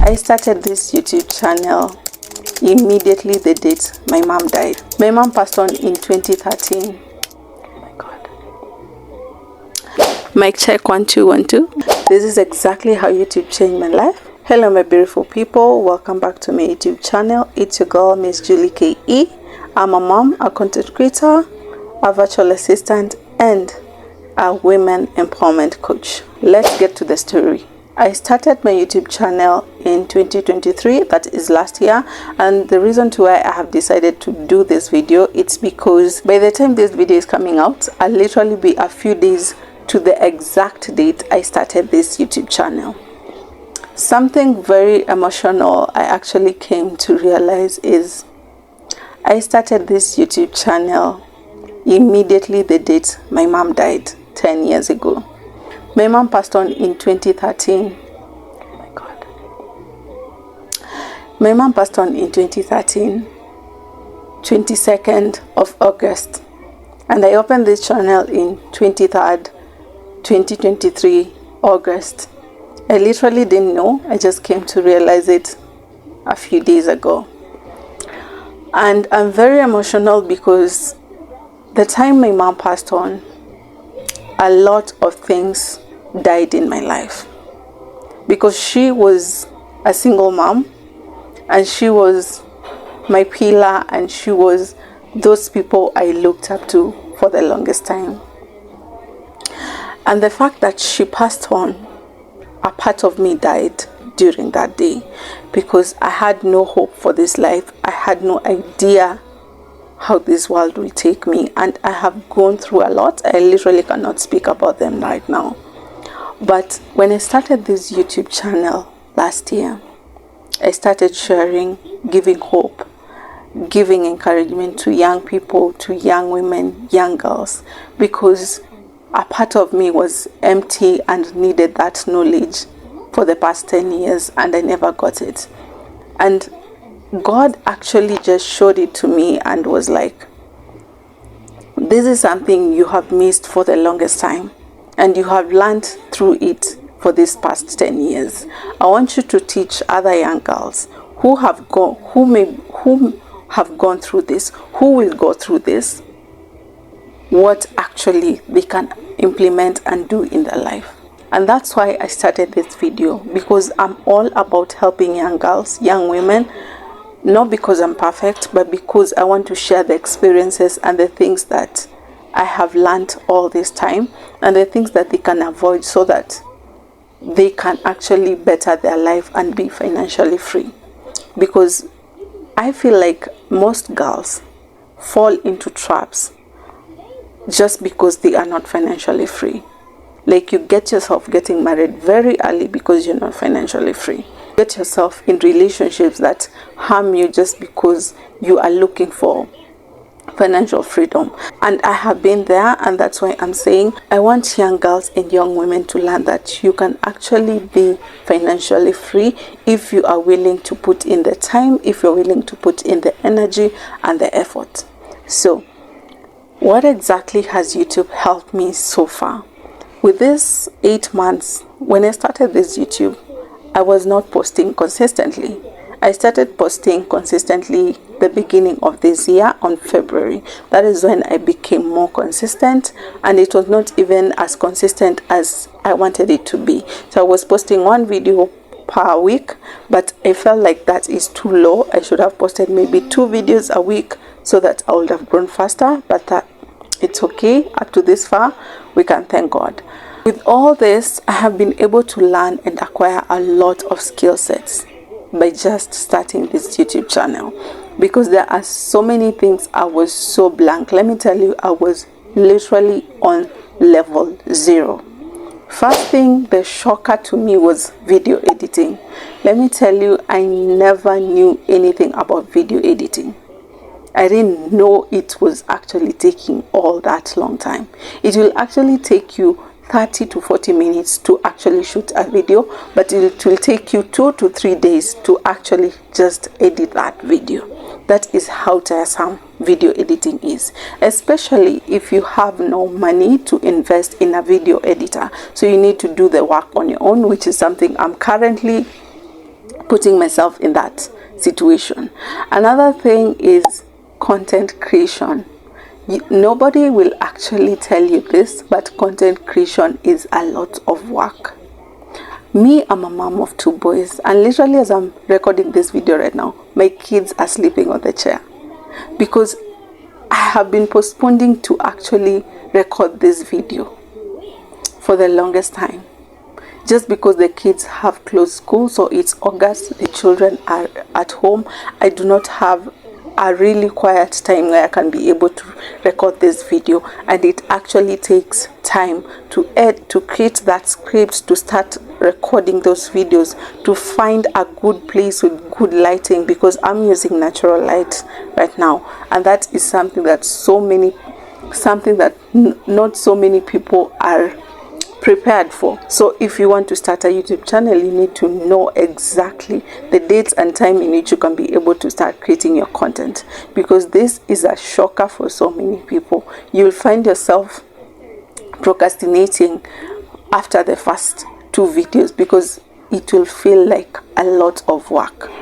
I started this YouTube channel immediately the date my mom died. My mom passed on in 2013. Oh my God. Mic check 1 2 1 2. This is exactly how YouTube changed my life. Hello my beautiful people, welcome back to my YouTube channel. It's your girl Miss Julie KE. I'm a mom, a content creator, a virtual assistant, and a women empowerment coach. Let's get to the story. I started my YouTube channel in 2023, that is last year, and the reason to why I have decided to do this video, it's because by the time this video is coming out, I'll literally be a few days to the exact date I started this YouTube channel. Something very emotional I actually came to realize is I started this YouTube channel immediately the date my mom died 10 years ago. My mom passed on in 2013. Oh my God. My mom passed on in 2013, 22nd of August. And I opened this channel in 23rd, 2023, August. I literally didn't know. I just came to realize it a few days ago. And I'm very emotional because the time my mom passed on, a lot of things died in my life, because she was a single mom and she was my pillar and she was those people I looked up to for the longest time. And the fact that she passed on, a part of me died during that day, because I had no hope for this life. I had no idea how this world will take me, and I have gone through a lot. I literally cannot speak about them right now. But when I started this YouTube channel last year, I started sharing, giving hope, giving encouragement to young people, to young women, young girls, because a part of me was empty and needed that knowledge for the past 10 years, and I never got it. And God actually just showed it to me and was like, this is something you have missed for the longest time, and you have learned through it for these past 10 years. I want you to teach other young girls who have gone through this, who will go through this, what actually they can implement and do in their life. And that's why I started this video, because I'm all about helping young girls, young women, not because I'm perfect, but because I want to share the experiences and the things that I have learned all this time, and the things that they can avoid so that they can actually better their life and be financially free. Because I feel like most girls fall into traps just because they are not financially free. Like, you get yourself getting married very early because you're not financially free. Get yourself in relationships that harm you just because you are looking for financial freedom. And I have been there, and that's why I'm saying I want young girls and young women to learn that you can actually be financially free if you are willing to put in the time, if you're willing to put in the energy and the effort. So what exactly has YouTube helped me so far? With this 8 months, when I started this YouTube, I was not posting consistently. I started posting consistently the beginning of this year on February. That is when I became more consistent, and it was not even as consistent as I wanted it to be. So I was posting 1 video per week, but I felt like that is too low. I should have posted maybe 2 videos a week so that I would have grown faster, but it's okay. Up to this far, we can thank God. With all this, I have been able to learn and acquire a lot of skill sets by just starting this YouTube channel, because there are so many things I was so blank. Let me tell you, I was literally on level 0. First thing, the shocker to me was video editing. Let me tell you, I never knew anything about video editing. I didn't know it was actually taking all that long time. It will actually take you 30 to 40 minutes to actually shoot a video, but it will take you 2 to 3 days to actually just edit that video. That is how tiresome video editing is, especially if you have no money to invest in a video editor. So you need to do the work on your own, which is something I'm currently putting myself in that situation. Another thing is content creation. Nobody will actually tell you this, but content creation is a lot of work. Me, I'm a mom of 2 boys, and literally as I'm recording this video right now, my kids are sleeping on the chair because I have been postponing to actually record this video for the longest time, just because the kids have closed school. So it's August, the children are at home. I do not have a really quiet time where I can be able to record this video, and it actually takes time to create that script, to start recording those videos, to find a good place with good lighting, because I'm using natural light right now, and that is something that not so many people are prepared for. So if you want to start a YouTube channel, you need to know exactly the dates and time in which you can be able to start creating your content, because this is a shocker for so many people. You'll find yourself procrastinating after the first 2 videos because it will feel like a lot of work.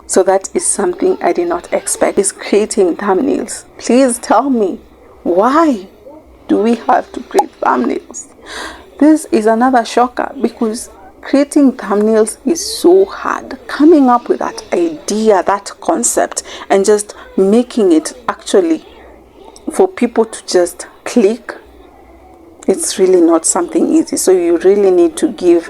So that is something I did not expect, is creating thumbnails. Please tell me, why do we have to create thumbnails? This is another shocker, because creating thumbnails is so hard. Coming up with that idea, that concept, and just making it actually for people to just click, it's really not something easy. So you really need to give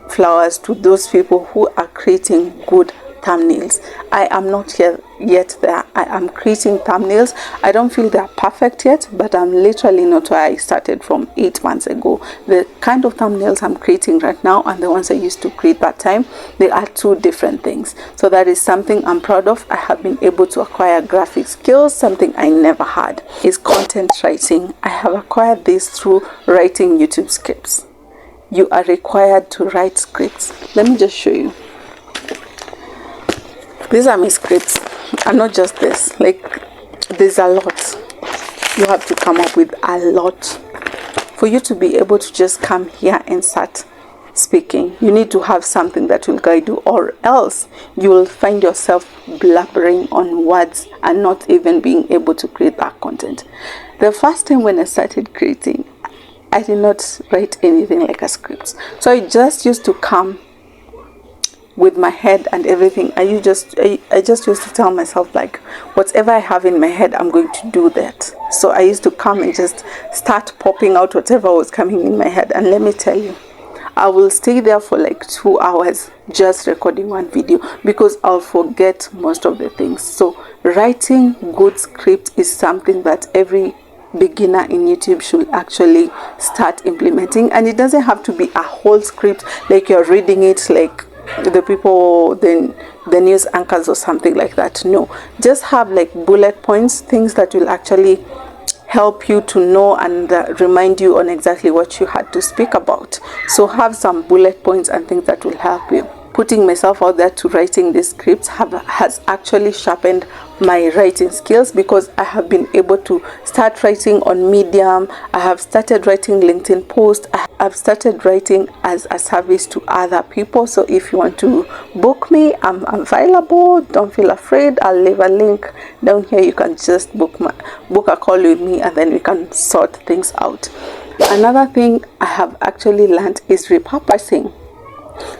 flowers to those people who are creating good thumbnails. I am not yet there. I am creating thumbnails. I don't feel they're perfect yet, but I'm literally not where I started from 8 months ago. The kind of thumbnails I'm creating right now and the ones I used to create that time, they are 2 different things. So that is something I'm proud of. I have been able to acquire graphic skills, something I never had, is content writing. I have acquired this through writing YouTube scripts. You are required to write scripts. Let me just show you. These are my scripts, and not just this. Like, there's a lot. You have to come up with a lot for you to be able to just come here and start speaking. You need to have something that will guide you, or else you will find yourself blabbering on words and not even being able to create that content. The first time when I started creating, I did not write anything like a script. So I just used to come with my head and everything. I just used to tell myself, like, whatever I have in my head, I'm going to do that. So I used to come and just start popping out whatever was coming in my head. And let me tell you, I will stay there for like 2 hours just recording one video, because I'll forget most of the things. So writing good script is something that every beginner in YouTube should actually start implementing. And it doesn't have to be a whole script like you're reading it like the people, the news anchors or something like that. No, just have like bullet points, things that will actually help you to know and remind you on exactly what you had to speak about. So have some bullet points and things that will help you. Putting myself out there to writing these scripts has actually sharpened my writing skills, because I have been able to start writing on Medium. I have started writing LinkedIn posts. I've started writing as a service to other people. So if you want to book me, I'm available. Don't feel afraid. I'll leave a link down here. You can just book a call with me, and then we can sort things out. Another thing I have actually learned is repurposing.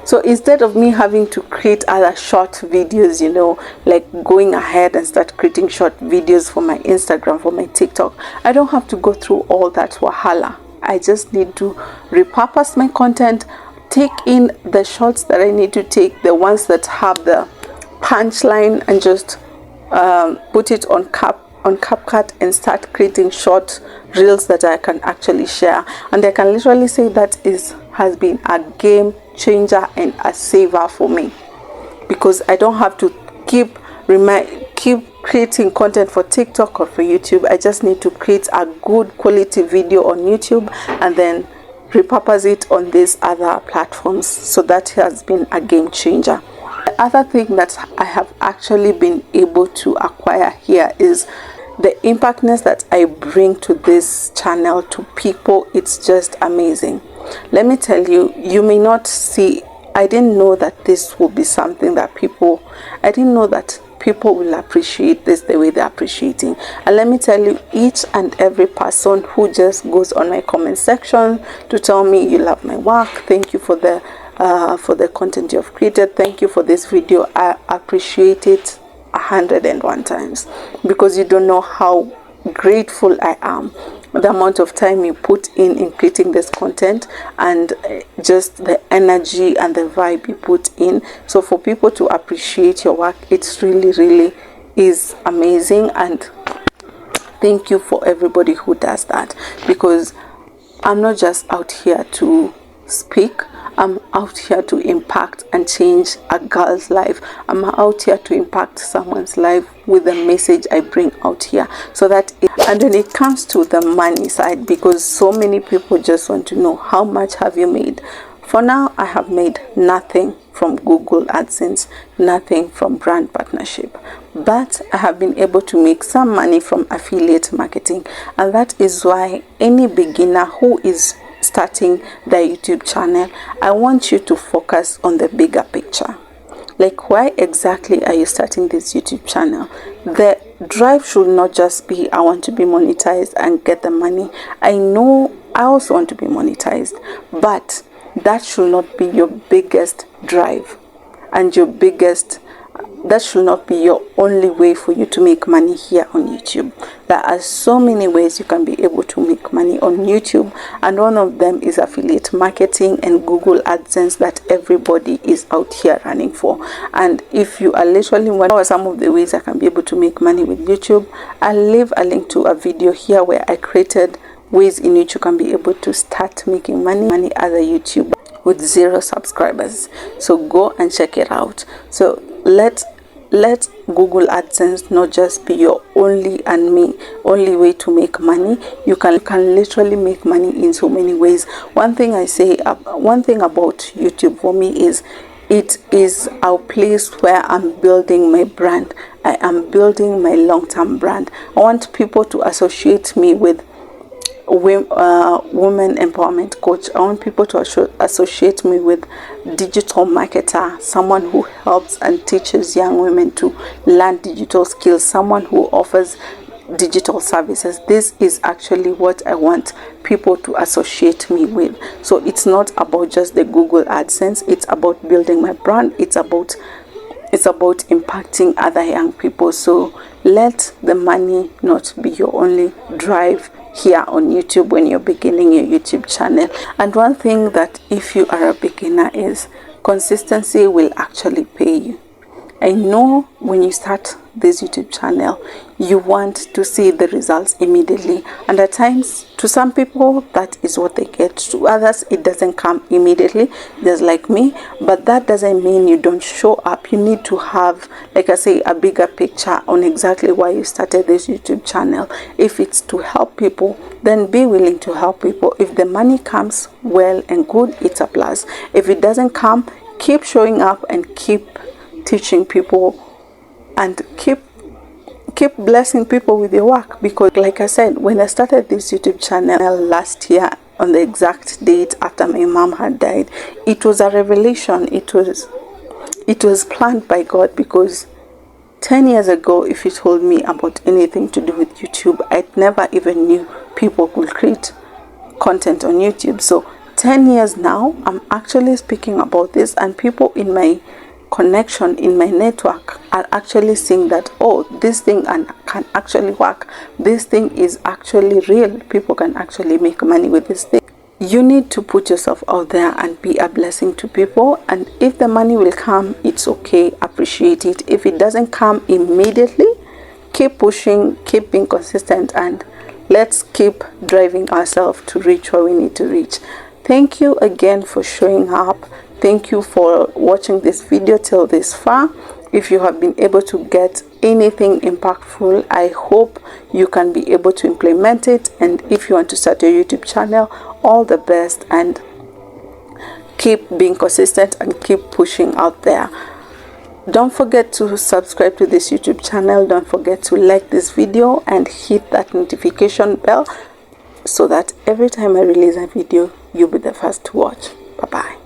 So instead of me having to create other short videos, you know, like going ahead and start creating short videos for my Instagram, for my TikTok, I don't have to go through all that wahala. I just need to repurpose my content, take in the shots that I need to take, the ones that have the punchline, and just put it on CapCut and start creating short reels that I can actually share. And I can literally say that has been a game changer and a saver for me, because I don't have to keep creating content for TikTok or for YouTube. I just need to create a good quality video on YouTube and then repurpose it on these other platforms. So that has been a game changer. The other thing that I have actually been able to acquire here is the impactness that I bring to this channel to people. It's just amazing. Let me tell you, you may not see I didn't know that this will be something that I didn't know that people will appreciate this the way they're appreciating. And let me tell you, each and every person who just goes on my comment section to tell me you love my work, thank you for the content you've created, thank you for this video, I appreciate it 101 times, because you don't know how grateful I am the amount of time you put in creating this content, and just the energy and the vibe you put in. So for people to appreciate your work, it's really is amazing. And thank you for everybody who does that, because I'm not just out here to speak, I'm out here to impact and change a girl's life. I'm out here to impact someone's life with the message I bring out here. So that and when it comes to the money side, because so many people just want to know how much have you made. For now, I have made nothing from Google AdSense, nothing from brand partnership, but I have been able to make some money from affiliate marketing. And that is why any beginner who is starting the YouTube channel, I want you to focus on the bigger picture. Like, why exactly are you starting this YouTube channel? The drive should not just be I want to be monetized and get the money. I know I also want to be monetized, but that should not be your biggest drive and that should not be your only way for you to make money here on YouTube. There are so many ways you can be able to make money on YouTube, and one of them is affiliate marketing and Google AdSense that everybody is out here running for. And if you are literally wondering some of the ways I can be able to make money with YouTube, I'll leave a link to a video here where I created ways in which you can be able to start making money as a YouTuber with 0 subscribers. So go and check it out. So let Google AdSense not just be your only way to make money. You can literally make money in so many ways. One thing about YouTube for me is it is a place where I'm building my brand. I am building my long-term brand. I want people to associate me with women empowerment coach. I want people to associate me with digital marketer, someone who helps and teaches young women to learn digital skills, someone who offers digital services. This is actually what I want people to associate me with. So it's not about just the Google AdSense, it's about building my brand, it's about impacting other young people. So let the money not be your only drive here on YouTube when you're beginning your YouTube channel. And one thing that if you are a beginner is consistency will actually pay you. I know when you start this YouTube channel, you want to see the results immediately, and at times to some people that is what they get. To others it doesn't come immediately, just like me. But that doesn't mean you don't show up. You need to have, like I say, a bigger picture on exactly why you started this YouTube channel. If it's to help people, then be willing to help people. If the money comes, well and good, it's a plus. If it doesn't come, keep showing up and keep teaching people and keep blessing people with your work. Because like I said, when I started this YouTube channel last year on the exact date after my mom had died, it was a revelation. It was planned by God, because 10 years ago, if you told me about anything to do with YouTube, I never even knew people could create content on YouTube. So 10 years now, I'm actually speaking about this, and people in my connection, in my network, are actually seeing that, oh, this thing can actually work. This thing is actually real. People can actually make money with this thing. You need to put yourself out there and be a blessing to people. And if the money will come, it's okay. Appreciate it. If it doesn't come immediately, keep pushing, keep being consistent, and let's keep driving ourselves to reach where we need to reach. Thank you again for showing up. Thank you for watching this video till this far. If you have been able to get anything impactful, I hope you can be able to implement it. And if you want to start your YouTube channel, all the best, and keep being consistent and keep pushing out there. Don't forget to subscribe to this YouTube channel. Don't forget to like this video and hit that notification bell so that every time I release a video, you'll be the first to watch. Bye bye.